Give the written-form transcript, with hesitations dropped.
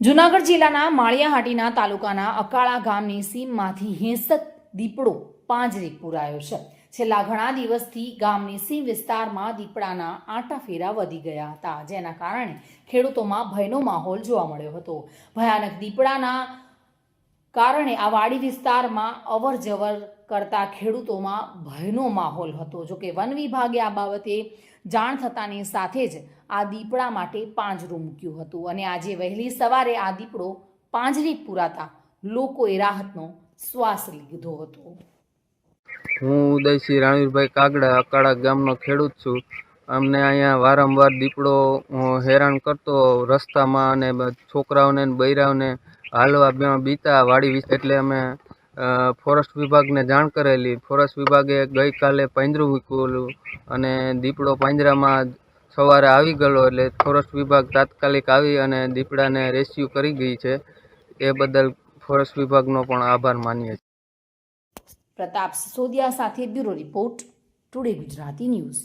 જૂનાગઢ જિલ્લાના માળિયાહાટીના તાલુકાના અકાળા ગામની સીમમાંથી હિંસક દીપડો પાંજરે પુરાયો છે. છેલ્લા ઘણા દિવસથી ગામની સીમ વિસ્તારમાં દીપડાના આંટાફેરા વધી ગયા હતા, જેના કારણે ખેડૂતોમાં ભયનો માહોલ જોવા મળ્યો હતો. ભયાનક દીપડાના કારણે આ વાડી વિસ્તારમાં અવર જવર કરતા ખેડૂતોમાં ભયનો માહોલ હતો. જોકે વન વિભાગે આ બાબતે જાણ થતાની સાથે જ આ દીપડા માટે પાંજરું મૂક્યું હતું અને આજે વહેલી સવારે આ દીપડો પાંજરે પુરાતા લોકોએ રાહતનો શ્વાસ લીધો હતો. હું ઉદયસિંહ રાણવીરભાઈ કાગડા અકાળા ગામનો ખેડૂત છું. અમને અહીંયા વારંવાર દીપડો હેરાન કરતો રસ્તામાં, અને છોકરાઓને ને બૈરાઓને હાલવા બીતા વાડી વિશે. એટલે અમે ફોરેસ્ટ વિભાગને જાણ કરેલી. ફોરેસ્ટ વિભાગે ગઈકાલે પાંજરું મૂકેલું અને દીપડો પાંજરામાં સવારે આવી ગયેલો, એટલે ફોરેસ્ટ વિભાગ તાત્કાલિક આવી અને દીપડાને રેસ્ક્યુ કરી ગઈ છે. એ બદલ ફોરેસ્ટ વિભાગનો પણ આભાર માનીએ છીએ. પ્રતાપ સિસોદિયા સાથે bureau report, today Gujarati news.